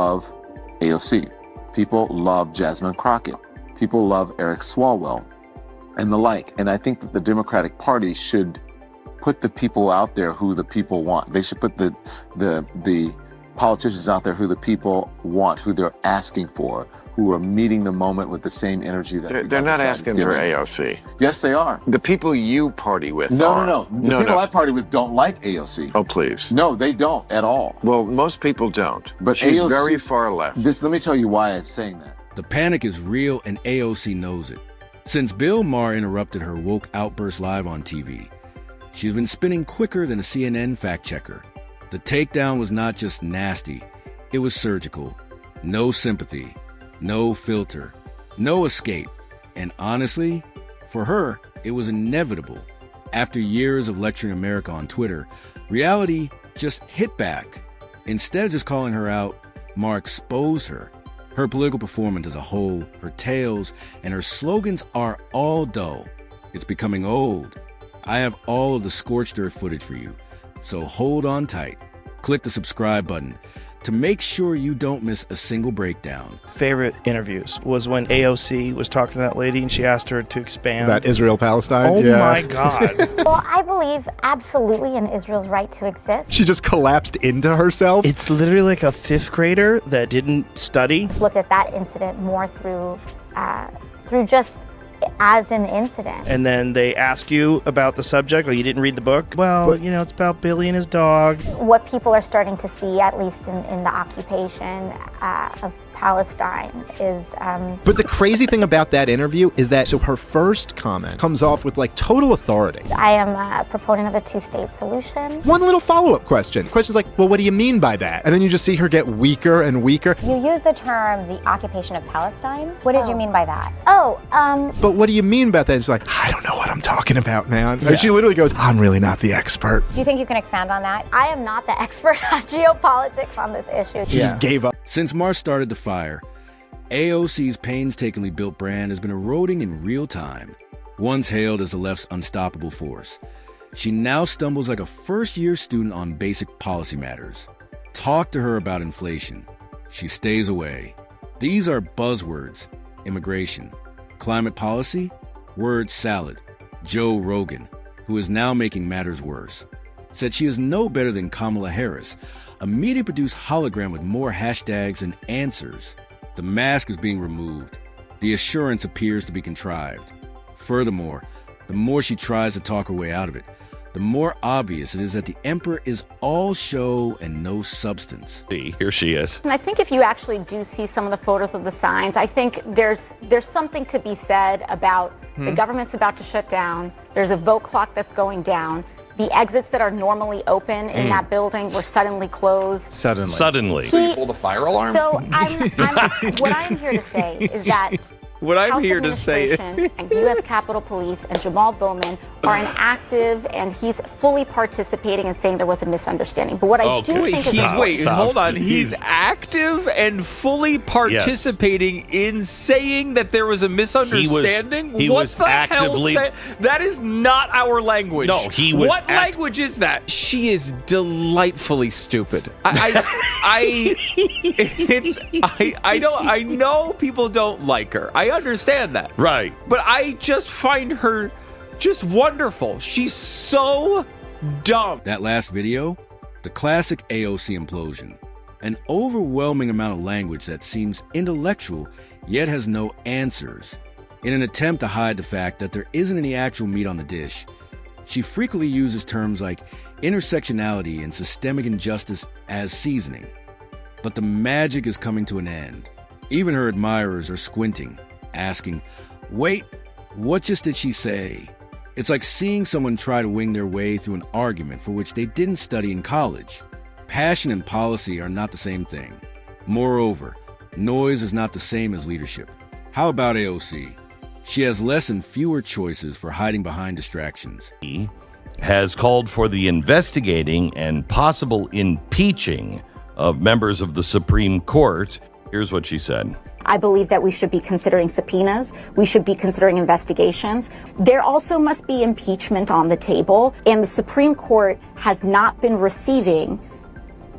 love AOC. People love Jasmine Crockett. People love Eric Swalwell and the like. And I think that the Democratic Party should put the people out there who the people want. They should put the politicians out there who the people want, who they're asking for, who are meeting the moment with the same energy that they're not asking for AOC. Yes, they are. The people you party with No. The people I party with don't like AOC. Oh, please. No, they don't at all. Well, most people don't. But she's AOC, very far left. Let me tell you why I'm saying that. The panic is real and AOC knows it. Since Bill Maher interrupted her woke outburst live on TV, she's been spinning quicker than a CNN fact-checker. The takedown was not just nasty, it was surgical. No sympathy, no filter, no escape. And honestly, for her, it was inevitable. After years of lecturing America on Twitter, reality just hit back. Instead of just calling her out, Maher exposed her. Her political performance as a whole, her tales, and her slogans are all dull. It's becoming old. I have all of the scorched earth footage for you, so hold on tight. Click the subscribe button to make sure you don't miss a single breakdown. Favorite interviews was when AOC was talking to that lady and she asked her to expand. About Israel-Palestine? Oh my God. Well, I believe absolutely in Israel's right to exist. She just collapsed into herself? It's literally like a fifth grader that didn't study. Looked at that incident more through just as an incident. And then they ask you about the subject, or you didn't read the book. Well, it's about Billy and his dog. What people are starting to see, at least in the occupation of Palestine, is... But the crazy thing about that interview is that, so her first comment comes off with like total authority. I am a proponent of a two-state solution. One little follow-up question. Question's like, well, what do you mean by that? And then you just see her get weaker and weaker. You use the term the occupation of Palestine. What did you mean by that? But what do you mean by that? It's like, I don't know what I'm talking about, man. Yeah. She literally goes, I'm really not the expert. Do you think you can expand on that? I am not the expert at geopolitics on this issue. She just gave up. Since Maher started the fire, AOC's painstakingly built brand has been eroding in real time. Once hailed as the left's unstoppable force, she now stumbles like a first-year student on basic policy matters. Talk to her about inflation. She stays away. These are buzzwords: immigration, climate policy, word salad. Joe Rogan, who is now making matters worse, said she is no better than Kamala Harris, a media-produced hologram with more hashtags than answers. The mask is being removed. The assurance appears to be contrived. Furthermore, the more she tries to talk her way out of it, the more obvious it is that the emperor is all show and no substance. Here she is. And I think if you actually do see some of the photos of the signs, I think there's something to be said about the government's about to shut down. There's a vote clock that's going down. The exits that are normally open in that building were suddenly closed. Suddenly. So you pull the fire alarm? So what I'm here to say is that What I'm House here to say Administration and U.S. Capitol Police and Jamal Bowman are an active, and he's fully participating in saying there was a misunderstanding. But what I do think is hold on. He's active and fully participating in saying that there was a misunderstanding. He was actively. That is not our language. No, he was. What language is that? She is delightfully stupid. I know people don't like her. I understand that. Right. But I just find her just wonderful. She's so dumb. That last video, the classic AOC implosion. An overwhelming amount of language that seems intellectual, yet has no answers. In an attempt to hide the fact that there isn't any actual meat on the dish, she frequently uses terms like intersectionality and systemic injustice as seasoning. But the magic is coming to an end. Even her admirers are squinting, asking, wait, what just did she say? It's like seeing someone try to wing their way through an argument for which they didn't study in college. Passion and policy are not the same thing. Moreover, noise is not the same as leadership. How about AOC? She has less and fewer choices for hiding behind distractions. He has called for the investigating and possible impeaching of members of the Supreme Court. Here's what she said. I believe that we should be considering subpoenas. We should be considering investigations. There also must be impeachment on the table, and the Supreme Court has not been receiving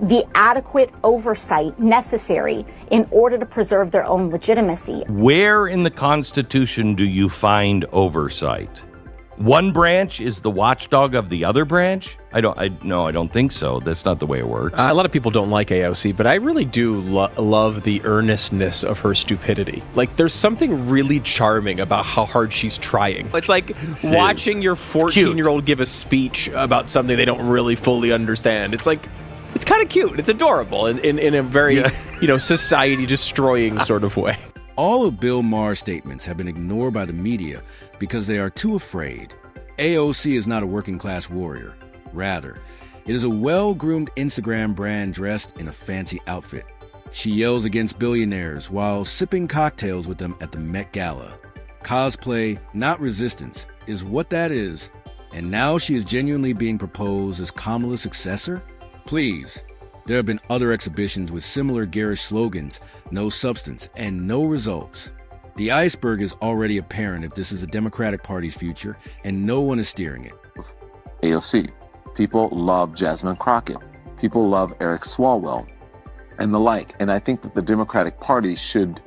the adequate oversight necessary in order to preserve their own legitimacy. Where in the Constitution do you find oversight? One branch is the watchdog of the other branch? I don't think so. That's not the way it works. A lot of people don't like AOC, but I really do love the earnestness of her stupidity. Like, there's something really charming about how hard she's trying. It's like watching your 14-year-old give a speech about something they don't really fully understand. It's like, it's kind of cute. It's adorable in a very, society-destroying sort of way. All of Bill Maher's statements have been ignored by the media because they are too afraid. AOC is not a working-class warrior. Rather, it is a well-groomed Instagram brand dressed in a fancy outfit. She yells against billionaires while sipping cocktails with them at the Met Gala. Cosplay, not resistance, is what that is. And now she is genuinely being proposed as Kamala's successor? Please. There have been other exhibitions with similar garish slogans, no substance, and no results. The iceberg is already apparent if this is the Democratic Party's future, and no one is steering it. AOC. People love Jasmine Crockett. People love Eric Swalwell and the like. And I think that the Democratic Party should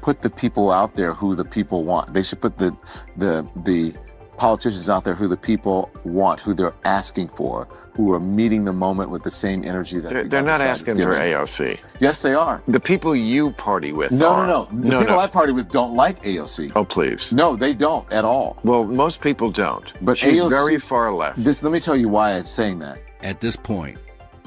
put the people out there who the people want. They should put the politicians out there who the people want, who they're asking for, who are meeting the moment with the same energy that they're not asking for AOC. Yes, they are. The people you party with No. The people I party with don't like AOC. Oh, please. No, they don't at all. Well, most people don't. But she's AOC, very far left. Let me tell you why I'm saying that. At this point,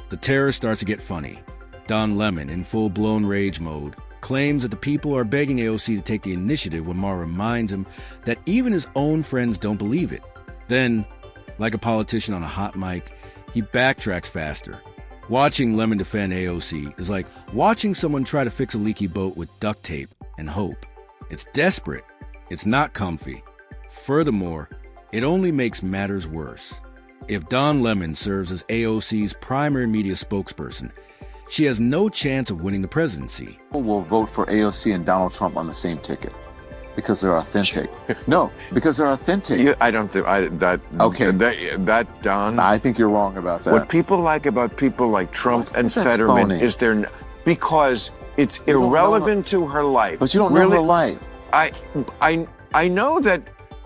the terror starts to get funny. Don Lemon, in full-blown rage mode, claims that the people are begging AOC to take the initiative when Maher reminds him that even his own friends don't believe it. Then, like a politician on a hot mic, he backtracks faster. Watching Lemon defend AOC is like watching someone try to fix a leaky boat with duct tape and hope. It's desperate. It's not comfy. Furthermore, it only makes matters worse. If Don Lemon serves as AOC's primary media spokesperson, she has no chance of winning the presidency. People will vote for AOC and Donald Trump on the same ticket because they're authentic. No, because they're authentic. I don't think that. Okay, that Don. I think you're wrong about that. What people like about people like Trump and Fetterman is because it's irrelevant to her life. But you don't know her life. I know that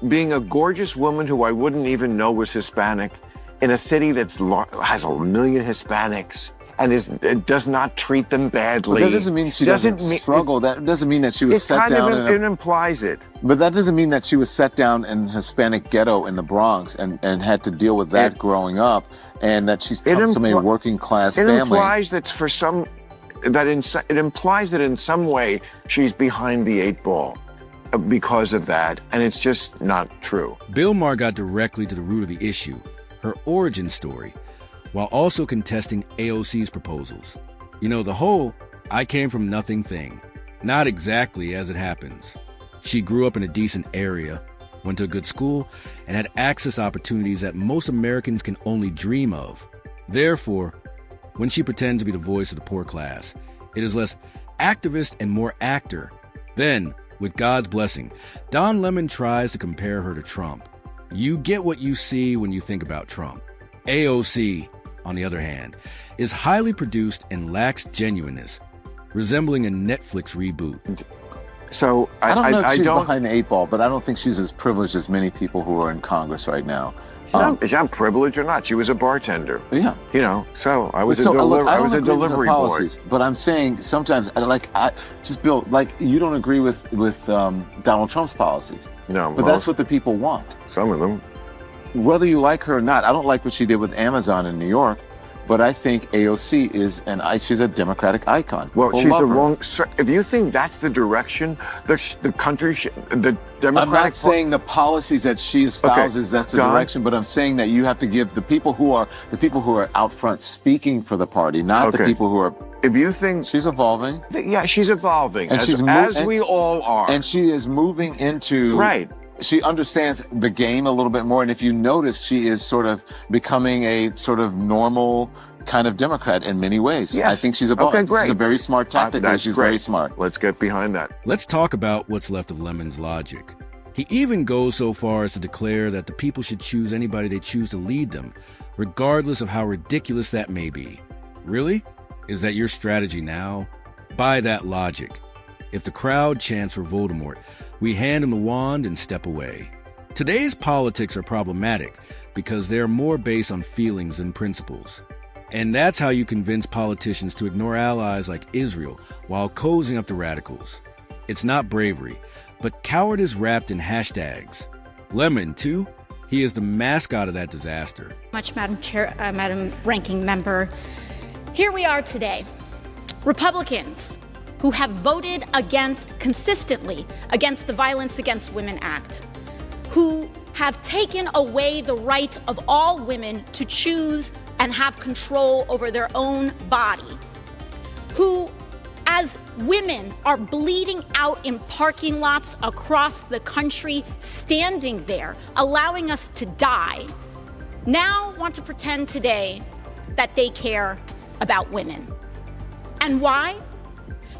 being a gorgeous woman who I wouldn't even know was Hispanic in a city that has 1 million Hispanics and does not treat them badly. But that doesn't mean she doesn't struggle. That doesn't mean that she was set down. It implies it. But that doesn't mean that she was set down in a Hispanic ghetto in the Bronx and had to deal with that growing up, and that she's come from a working class family. It implies that it implies that in some way she's behind the 8 ball because of that, and it's just not true. Bill Maher got directly to the root of the issue, her origin story, while also contesting AOC's proposals. You know, the whole "I came from nothing" thing. Not exactly as it happens. She grew up in a decent area, went to a good school, and had access to opportunities that most Americans can only dream of. Therefore, when she pretends to be the voice of the poor class, it is less activist and more actor. Then, with God's blessing, Don Lemon tries to compare her to Trump. You get what you see when you think about Trump. AOC, on the other hand, is highly produced and lacks genuineness, resembling a Netflix reboot. So I don't know if she's behind the 8 ball, but I don't think she's as privileged as many people who are in Congress right now. Is that privileged or not? She was a bartender. Yeah. You know, so I was a delivery boy. But I'm saying sometimes, Bill, you don't agree with Donald Trump's policies. No. But that's what the people want. Some of them. Whether you like her or not, I don't like what she did with Amazon in New York, but I think AOC she's a Democratic icon. Well, she's the wrong. If you think that's the direction the country the Democratic. I'm not saying the policies that she espouses that's the direction, but I'm saying that you have to give the people who are out front speaking for the party, not the people who are. If you think she's evolving, yeah, she's evolving, and as we all are, and she is moving into right. She understands the game a little bit more, and if you notice, she is sort of becoming a sort of normal kind of Democrat in many ways. Yes. I think she's evolving. Okay, great. She's a very smart tactic, and she's very smart. Let's get behind that. Let's talk about what's left of Lemon's logic. He even goes so far as to declare that the people should choose anybody they choose to lead them, regardless of how ridiculous that may be. Really? Is that your strategy now? By that logic, if the crowd chants for Voldemort, we hand him the wand and step away. Today's politics are problematic because they are more based on feelings than principles. And that's how you convince politicians to ignore allies like Israel while cozying up to radicals. It's not bravery, but cowardice wrapped in hashtags. Lemon, too. He is the mascot of that disaster. Madam Chair, Madam Ranking Member. Here we are today. Republicans who have voted consistently against the Violence Against Women Act, who have taken away the right of all women to choose and have control over their own body, who, as women are bleeding out in parking lots across the country, standing there, allowing us to die, now want to pretend today that they care about women. And why?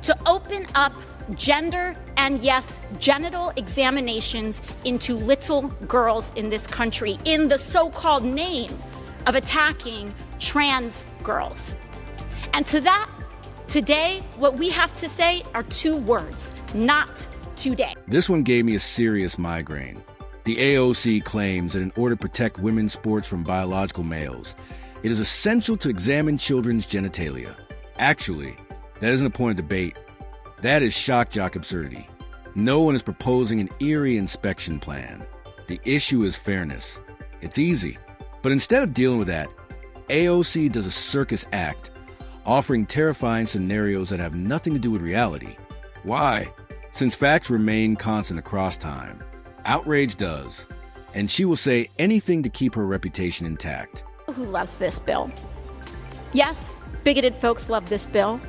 To open up gender and, yes, genital examinations into little girls in this country in the so-called name of attacking trans girls. And to that, today, what we have to say are two words: not today. This one gave me a serious migraine. The AOC claims that in order to protect women's sports from biological males, it is essential to examine children's genitalia. Actually, that isn't a point of debate. That is shock jock absurdity. No one is proposing an eerie inspection plan. The issue is fairness. It's easy. But instead of dealing with that, AOC does a circus act, offering terrifying scenarios that have nothing to do with reality. Why? Since facts remain constant across time. Outrage does. And she will say anything to keep her reputation intact. Who loves this bill? Yes, bigoted folks love this bill.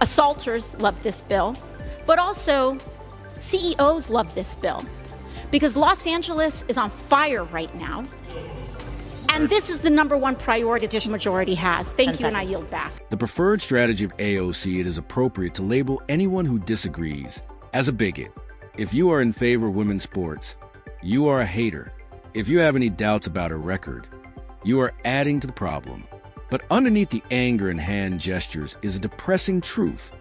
Assaulters love this bill. But also, CEOs love this bill. Because Los Angeles is on fire right now. And this is the number one priority the majority has. Thank you, and I yield back. The preferred strategy of AOC, it is appropriate to label anyone who disagrees as a bigot. If you are in favor of women's sports, you are a hater. If you have any doubts about her record, you are adding to the problem. But underneath the anger and hand gestures is a depressing truth.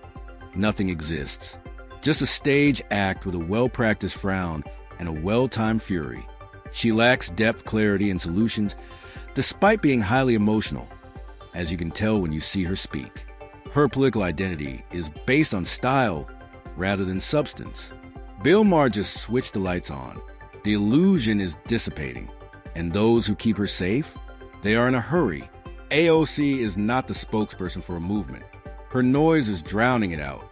Nothing exists. Just a stage act with a well-practiced frown and a well-timed fury. She lacks depth, clarity, and solutions, despite being highly emotional, as you can tell when you see her speak. Her political identity is based on style rather than substance. Bill Maher just switched the lights on. The illusion is dissipating, and those who keep her safe, they are in a hurry. AOC is not the spokesperson for a movement. Her noise is drowning it out.